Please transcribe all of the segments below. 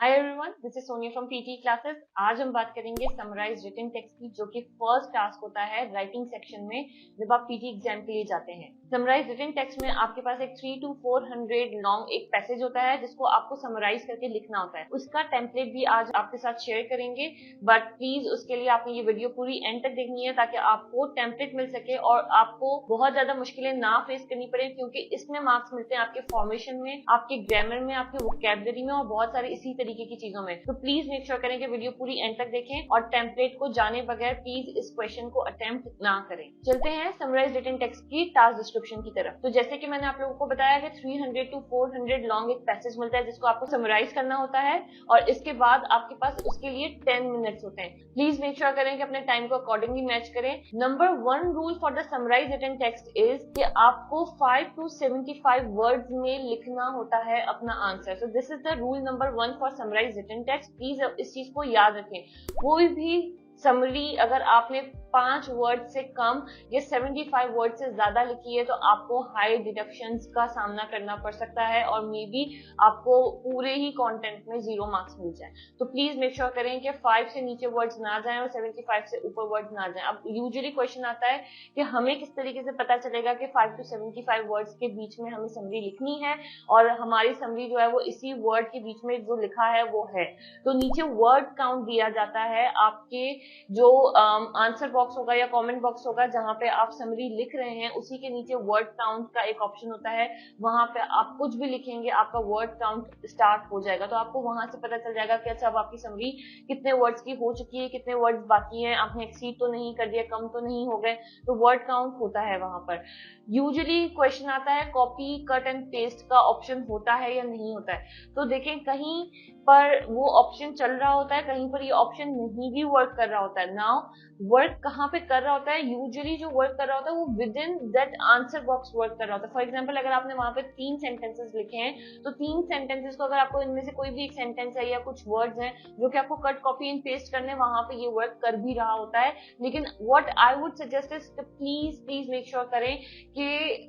Hi everyone, this is Sonia from PT classes. आज हम बात करेंगे समराइज रिटन टेक्स्ट की, जो कि फर्स्ट टास्क होता है राइटिंग सेक्शन में जब आप पीटी एग्जाम के लिए जाते हैं। समराइज रिटन टेक्स्ट में आपके पास एक 300 to 400 लॉन्ग एक पैसेज होता है जिसको आपको समराइज करके लिखना होता है। उसका टेम्पलेट भी आज आपके साथ शेयर करेंगे, बट प्लीज उसके लिए आपने ये वीडियो पूरी एंड तक देखनी है ताकि आपको टेम्पलेट मिल सके और आपको बहुत ज्यादा मुश्किलें ना फेस करनी पड़े, क्योंकि इसमें मार्क्स मिलते हैं आपके फॉर्मेशन में, आपके ग्रामर में, आपके वोकैबुलरी में और बहुत सारे इसी तरीके की चीजों में। तो प्लीज मेक श्योर करें कि वीडियो पूरी एंड तक देखें और टेम्पलेट को जाने बगैर प्लीज इस क्वेश्चन को अटेम्प्ट ना करें। चलते हैं समराइज रिटन टेक्स्ट की टास्क डिस्क्रिप्शन की तरफ। तो जैसे कि मैंने आप लोगों को बताया कि 300 to 400 लॉन्ग एक पैसेज मिलता है जिसको आपको समराइज करना होता है और इसके बाद आपके पास उसके लिए 10 मिनट्स होते हैं। प्लीज मेक श्योर करें कि अपने टाइम को अकॉर्डिंगली मैच करें। Number 1 rule for the summarize written text is कि आपको 5 to 75 वर्ड्स में लिखना होता है अपना answer. So this is the rule number 1 for summarize written text. Please इस चीज को याद रखें। कोई भी समरी अगर आपने 5 वर्ड से कम या 75 वर्ड से ज्यादा लिखी है तो आपको हाई डिडक्शंस का सामना करना पड़ सकता है और मे बी आपको पूरे ही कंटेंट में 0 मार्क्स मिल जाए। तो प्लीज मेक श्योर करें कि 5 से नीचे वर्ड्स ना जाएं और 75 से ऊपर वर्ड्स ना जाएं। अब यूजुअली क्वेश्चन आता है कि हमें किस तरीके से पता चलेगा कि 5 to 75 वर्ड्स के बीच में हमें समरी लिखनी है और हमारी समरी जो है वो इसी वर्ड के बीच में जो लिखा है वो है। तो नीचे वर्ड काउंट दिया जाता है आपके जो आंसर बॉक्स होगा या कमेंट बॉक्स होगा जहां पे आप समरी लिख रहे हैं, उसी के नीचे वर्ड काउंट का एक ऑप्शन होता है। वहां पे आप कुछ भी लिखेंगे आपका वर्ड काउंट स्टार्ट हो जाएगा, तो आपको वहां से पता चल जाएगा कि अच्छा अब आपकी समरी कितने वर्ड्स की हो चुकी है, कितने वर्ड्स बाकी हैं, आपने एक्सीड तो नहीं कर दिया, कम तो नहीं हो गए। तो वर्ड काउंट होता है वहां पर। यूजुअली क्वेश्चन आता है कॉपी कट एंड पेस्ट का ऑप्शन होता है या नहीं होता है। तो देखें, कहीं पर वो ऑप्शन चल रहा होता है, कहीं पर ये ऑप्शन नहीं भी वर्क कर रहा होता है। नाउ वर्क कहाँ पे कर रहा होता है? यूजुअली जो वर्क कर रहा होता है वो with in that answer box work कर रहा होता है। फॉर एग्जाम्पल, अगर आपने वहां पे 3 सेंटेंसेस लिखे हैं तो 3 सेंटेंसेस को अगर आपको इनमें से कोई भी एक सेंटेंस है या कुछ वर्ड्स हैं जो कि आपको कट कॉपी एंड पेस्ट करने, वहां पे ये वर्क कर भी रहा होता है। लेकिन what I would suggest is please please make sure करें कि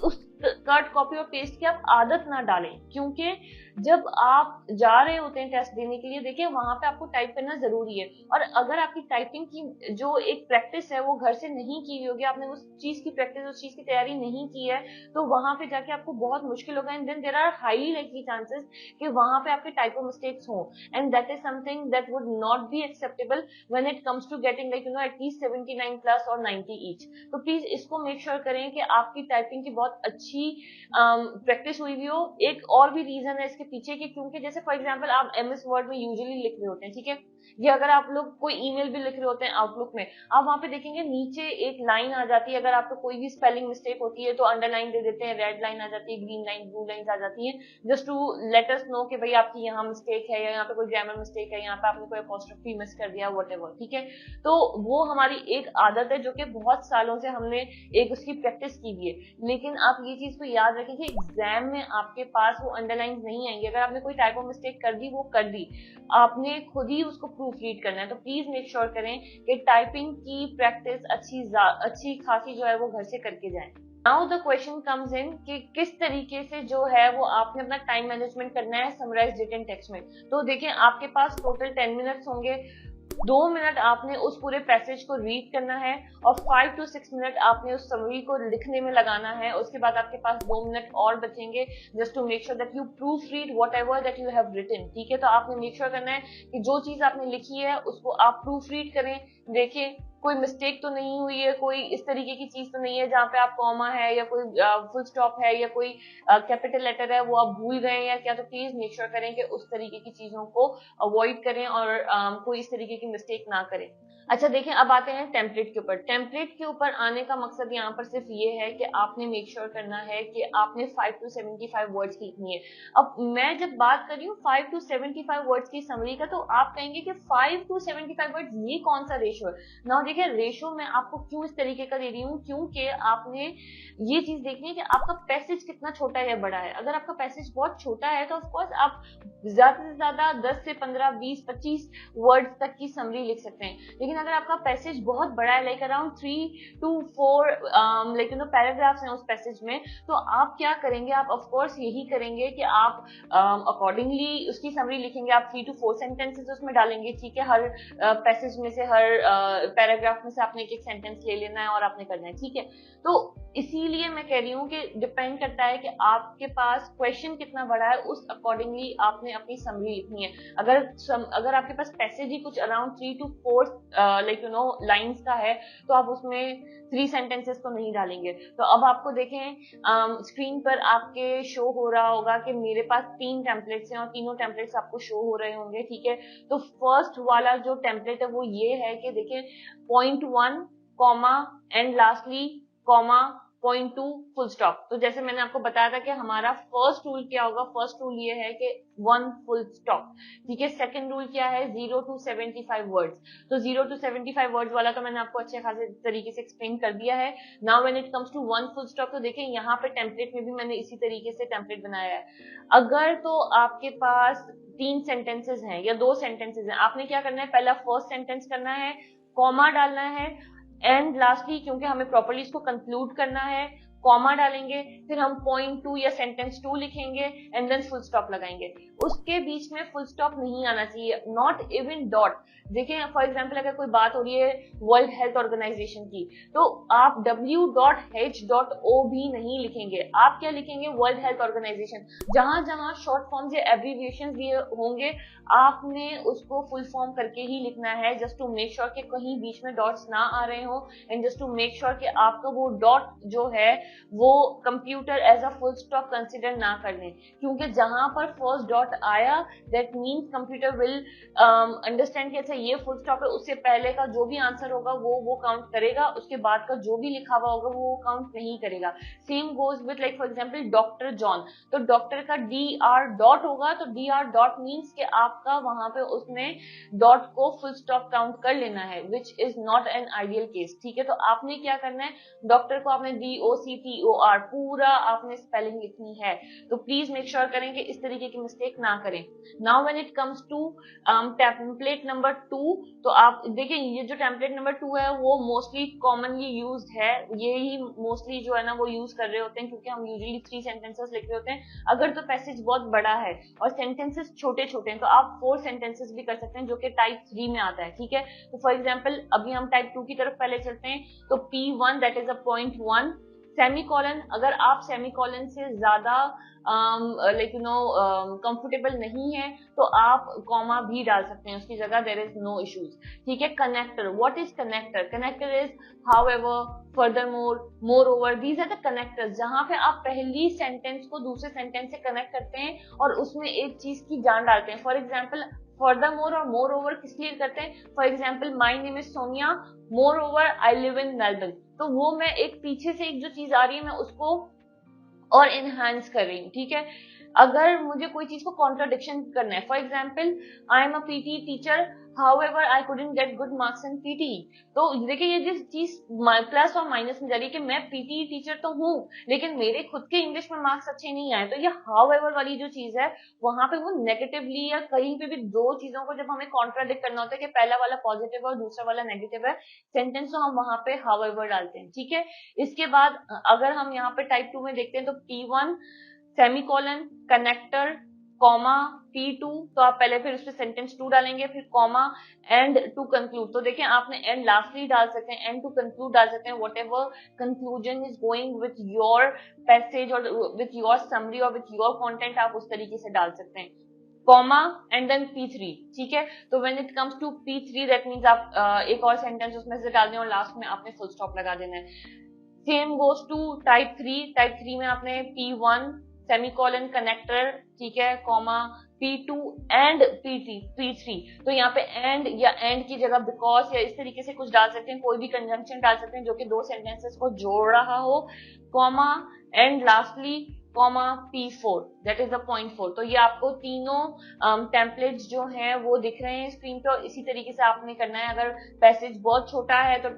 उस कट कॉपी और पेस्ट की आप आदत ना डालें, क्योंकि जब आप जा रहे होते हैं टेस्ट देने के लिए, देखिए वहां पे आपको टाइप करना जरूरी है। और अगर आपकी टाइपिंग की जो एक प्रैक्टिस है वो घर से नहीं की होगी, आपने उस चीज की प्रैक्टिस, उस चीज की तैयारी नहीं की है, तो वहां पे जाके आपको बहुत मुश्किल होगा। And then there are highly likely chances कि वहां पे आपके टाइपो मिस्टेक्स हो, and that is something that would not be acceptable when it comes to getting at least 79 plus और 90 ईच। तो प्लीज इसको मेक श्योर करें कि आपकी टाइपिंग की बहुत अच्छी प्रैक्टिस हुई भी हो। एक और भी रीजन है इसके पीछे कि क्योंकि जैसे फॉर एग्जांपल आप एमएस वर्ड में यूजुअली लिख रहे होते हैं, ठीक है, या अगर आप लोग कोई ईमेल भी लिख रहे होते हैं आउटलुक में, आप वहां पे देखेंगे नीचे एक लाइन आ जाती है। अगर आपको कोई भी स्पेलिंग मिस्टेक होती है तो अंडरलाइन दे देते हैं, रेड लाइन आ जाती है, ग्रीन लाइन, ब्लू लाइन आ जाती है, just to let us know कि भाई आपकी यहाँ मिस्टेक है या यहाँ पे कोई ग्रामर मिस्टेक है, यहाँ पे आपने कोई अपॉस्ट्रोफी मिस कर दिया, व्हाटएवर, ठीक है। तो वो हमारी एक आदत है जो कि बहुत सालों से हमने एक उसकी प्रैक्टिस की हुई है। लेकिन आप ये चीज को याद रखें कि एग्जाम में आपके पास वो अंडरलाइन नहीं आएंगे। अगर आपने कोई टाइप ऑफ मिस्टेक कर दी, वो कर दी, आपने खुद ही उसको प्रूफ रीड करना है। तो प्लीज मेक श्योर करें कि टाइपिंग की प्रैक्टिस अच्छी खासी जो है वो घर से करके जाएं। Now the question comes in कि किस तरीके से जो है वो आपने अपना टाइम मैनेजमेंट करना है समराइज रिटन टेक्स्ट में। तो देखिए, आपके पास टोटल 10 मिनट्स होंगे। 2 मिनट आपने उस पूरे पैसेज को रीड करना है और 5 to 6 मिनट आपने उस समरी को लिखने में लगाना है। उसके बाद आपके पास 2 मिनट और बचेंगे just to make sure that you proofread whatever that you have written, ठीक है। तो आपने मेक श्योर करना है कि जो चीज आपने लिखी है उसको आप प्रूफ रीड करें, देखें कोई मिस्टेक तो नहीं हुई है, कोई इस तरीके की चीज तो नहीं है जहाँ पे आप कॉमा है या कोई फुल स्टॉप है या कोई कैपिटल लेटर है वो आप भूल गए हैं या क्या। तो प्लीज मेक श्योर करें कि उस तरीके की चीजों को अवॉइड करें और कोई इस तरीके की मिस्टेक ना करें। अच्छा देखें, अब आते हैं टेम्पलेट के ऊपर। टेम्पलेट के ऊपर आने का मकसद यहाँ पर सिर्फ ये है कि आपने मेक श्योर करना है कि आपने 5 to 75 वर्ड्स लिखनी है। अब मैं जब बात कर रही हूँ 5 to 75 वर्ड्स की समरी का, तो आप कहेंगे कि 5 to 75 वर्ड्स ये कौन सा रेशियो है। नाउ देखिए, देखिए रेशो मैं आपको क्यों इस तरीके का दे रही हूँ, क्योंकि आपने ये चीज देखनी है कि आपका पैसेज कितना छोटा है या बड़ा है। अगर आपका पैसेज बहुत छोटा है तो ऑफकोर्स आप ज्यादा से ज्यादा 10 से 15, 20, 25 वर्ड्स तक की समरी लिख सकते हैं। लेकिन अगर आपका पैसेज बहुत बड़ा है, like around 3 to 4 like paragraphs हैं उस पैसेज में, तो आप क्या करेंगे, आप ऑफकोर्स यही करेंगे कि आप अकॉर्डिंगली उसकी समरी लिखेंगे। आप 3 to 4 सेंटेंसेस उसमें डालेंगे, ठीक है। हर पैसेज में से, हर पैराग्राफ में से आपने एक एक सेंटेंस ले लेना है और आपने करना है, ठीक है। तो इसीलिए मैं कह रही हूँ कि डिपेंड करता है कि आपके पास क्वेश्चन कितना बड़ा है, उस अकॉर्डिंगली आपने अपनी समरी लिखनी है। अगर आपके पास पैसेज ही कुछ अराउंड 3 to 4 लाइक लाइंस का है, तो आप उसमें 3 सेंटेंसेस तो नहीं डालेंगे। तो अब आपको देखें स्क्रीन पर आपके शो हो रहा होगा कि मेरे पास 3 टेम्पलेट्स हैं और तीनों टेम्पलेट्स आपको शो हो रहे होंगे, ठीक है। तो फर्स्ट वाला जो टेम्पलेट है वो ये है कि देखिए point 1 comma and lastly comma point 2 full stop. तो जैसे मैंने आपको बताया था कि हमारा फर्स्ट रूल क्या होगा, फर्स्ट रूल ये है कि 1 फुल स्टॉप, ठीक है। सेकंड रूल क्या है, 0 to 75 वर्ड्स। तो 0 to 75 वर्ड्स वाला तो मैंने आपको अच्छे खासे तरीके से एक्सप्लेन कर दिया है। Now when it comes to 1 full stop, तो देखें यहाँ पे टेम्पलेट में भी मैंने इसी तरीके से टेम्पलेट बनाया है। अगर तो आपके पास 3 सेंटेंसेस हैं या 2 सेंटेंसेस हैं, आपने क्या करना है, पहला फर्स्ट सेंटेंस करना है, कॉमा डालना है, एंड लास्टली क्योंकि हमें प्रॉपर्ली इसको कंक्लूड करना है, कॉमा डालेंगे, फिर हम पॉइंट 2 या सेंटेंस 2 लिखेंगे एंड देन फुल स्टॉप लगाएंगे। उसके बीच में फुल स्टॉप नहीं आना चाहिए, नॉट इवन डॉट। देखिए फॉर एग्जांपल अगर कोई बात हो रही है वर्ल्ड हेल्थ ऑर्गेनाइजेशन की, तो आप W.H.O भी नहीं लिखेंगे, आप क्या लिखेंगे, वर्ल्ड हेल्थ ऑर्गेनाइजेशन। जहां जहां शॉर्ट फॉर्म्स या एब्रीविएशन दिए होंगे, आपने उसको फुल फॉर्म करके ही लिखना है, जस्ट टू मेक श्योर कि कहीं बीच में डॉट्स ना आ रहे हो, and just to make sure कि आपका वो डॉट जो है वो computer as a full stop consider ना कर लें। क्योंकि जहां पर फर्स्ट डॉट आया, that means computer will understand कि अच्छा ये फुल स्टॉप है, उससे पहले का जो भी आंसर होगा वो काउंट करेगा, उसके बाद का जो भी लिखा हुआ होगा वो काउंट नहीं करेगा। Same goes with like for example doctor John, तो डॉक्टर का DR डॉट होगा, तो DR डॉट मीन्स कि आपका वहां पे उसने डॉट को फुल स्टॉप काउंट कर लेना है, which is not an ideal case, ठीक है। तो आपने क्या करना है, डॉक्टर को आपने DOCTOR पूरा आपने स्पेलिंग लिखनी है। तो प्लीज मेक श्योर करें कि इस तरीके की मिस्टेक ना करें। Now when it comes to template number 2, तो आप देखिए ये जो टेम्पलेट नंबर 2 है वो मोस्टली कॉमनली यूज्ड है, यही मोस्टली जो है ना वो यूज कर रहे होते हैं, क्योंकि हम यूजुअली 3 सेंटेंसेस लिख रहे होते हैं। अगर तो पैसेज बहुत बड़ा है और सेंटेंसेस छोटे छोटे हैं, तो आप 4 सेंटेंसेस भी कर सकते हैं, जो कि टाइप 3 में आता है, ठीक है। तो फॉर एग्जाम्पल अभी हम टाइप 2 की तरफ पहले चलते हैं। तो P1 that is a point 1, semicolon. अगर आप सेमीकोलन से ज्यादा लाइक कंफर्टेबल नहीं है तो आप कॉमा भी डाल सकते हैं उसकी जगह, देयर इज नो इश्यूज, ठीक है। Connector, what is connector, connector is however, furthermore, moreover, these are the connectors, जहां पे आप पहली सेंटेंस को दूसरे सेंटेंस से कनेक्ट करते हैं और उसमें एक चीज की जान डालते हैं। फॉर एग्जाम्पल फर्दरमोर और मोर ओवर किस लिए करते हैं, for example my name is Sonia, more over I live in Melbourne, तो वो मैं एक पीछे से एक जो चीज आ रही है मैं उसको और इनहांस कर रही हूँ, ठीक है। अगर मुझे कोई चीज को कॉन्ट्राडिक्शन करना है, for example I am a PT teacher, however I couldn't get good marks in PT, तो देखिए ये जिस चीज प्लस और माइनस में जा रही है कि मैं PT टीचर तो हूँ लेकिन मेरे खुद के इंग्लिश में मार्क्स अच्छे नहीं आए, तो ये however वाली जो चीज है वहां पे वो नेगेटिवली या कहीं पे भी दो चीजों को जब हमें कॉन्ट्राडिक्ट करना होता है कि पहला वाला पॉजिटिव और दूसरा वाला नेगेटिव है सेंटेंस, तो हम वहां पे however डालते हैं, ठीक है। इसके बाद अगर हम यहाँ पे टाइप 2 में देखते हैं तो P1 semicolon, connector, comma, P2, तो आप पहले फिर उसमें सेंटेंस 2 डालेंगे, फिर कॉमा, एंड टू कंक्लूड। तो देखिए आपने एंड लास्टली डाल सकते हैं, एंड टू कंक्लूड डाल सकते हैं, what ever conclusion is going with your passage और विथ योर समरी और विथ योर कंटेंट, आप उस तरीके से डाल सकते हैं, कॉमा एंड देन P3, ठीक है। तो when it comes to P3 that means आप एक और सेंटेंस उसमें से डाल दें और लास्ट में आपने फुल स्टॉप लगा देना है। Same goes to type 3, type 3 में आपने P1 सेमीकोलन कनेक्टर, ठीक है, कॉमा, P2 एंड P3, तो यहाँ पे एंड या एंड की जगह बिकॉज या इस तरीके से कुछ डाल सकते हैं, कोई भी कंजंक्शन डाल सकते हैं जो कि दो सेंटेंसेस को जोड़ रहा हो, comma, and lastly comma P4, that is the point 4। तो ये आपको तीनों टेम्पलेट्स जो हैं वो दिख रहे हैं स्क्रीन पे, और इसी तरीके से आपने करना है। अगर पैसेज बहुत छोटा है तो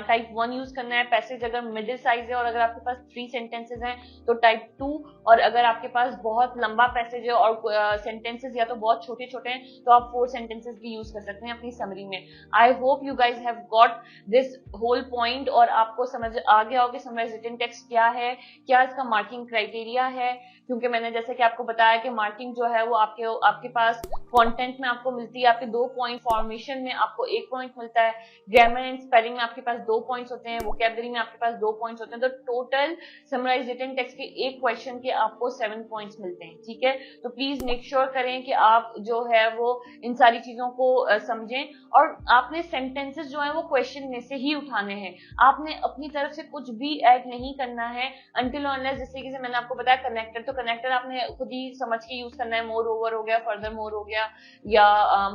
टाइप 1 यूज करना है, पैसेज अगर मिडिल साइज है और अगर आपके पास 3 सेंटेंसेस हैं तो टाइप 2, और अगर आपके पास बहुत लंबा पैसेज है और सेंटेंसेस या तो बहुत छोटे छोटे हैं तो आप 4 सेंटेंसेस भी यूज कर सकते हैं अपनी समरी में। I hope you guys have got this whole point, और आपको समझ आ गया हो कि समराइज रिटन टेक्स्ट क्या है, क्या इसका मार्किंग क्राइटेरिया है। क्योंकि मैंने जैसे कि आपको बताया कि मार्किंग जो है वो आपके पास कंटेंट में आपको मिलती है, आपके 2 पॉइंट, फॉर्मेशन में आपको 1 पॉइंट मिलता है, ग्रामर एंड स्पेलिंग में आपके पास 2 पॉइंट्स होते हैं, वोकैबुलरी में आपके पास 2 पॉइंट्स होते हैं। तो टोटल समराइज रिटन टेक्स्ट के एक क्वेश्चन के आपको 7 पॉइंट्स मिलते हैं, ठीक है। तो प्लीज मेक श्योर करें कि आप जो है वो इन सारी चीजों को समझें, और आपने सेंटेंसेस जो है वो क्वेश्चन में से ही उठाने हैं, आपने अपनी तरफ से कुछ भी ऐड नहीं करना है अनटिल अनलेस, जैसे कि मैंने आपको बताया कनेक्टर, तो कनेक्टर आपने खुद ही समझ के यूज करना है, मोर ओवर हो गया, फर्दर मोर हो गया, या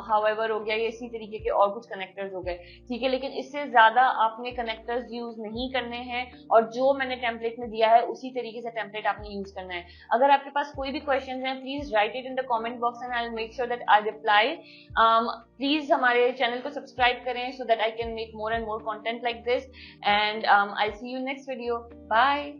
हाउएवर हो गया, या इसी तरीके के और कुछ कनेक्टर्स हो गए, ठीक है। लेकिन इससे ज्यादा आपने कनेक्टर्स यूज नहीं करने हैं, और जो मैंने टेम्पलेट में दिया है उसी तरीके से टेम्पलेट आपने यूज करना है। अगर आपके पास कोई भी क्वेश्चन है please write it in the comment box and I will make sure that I reply. Please हमारे चैनल को सब्सक्राइब करें so that I can make more and more content like this, and I see you next video. Bye.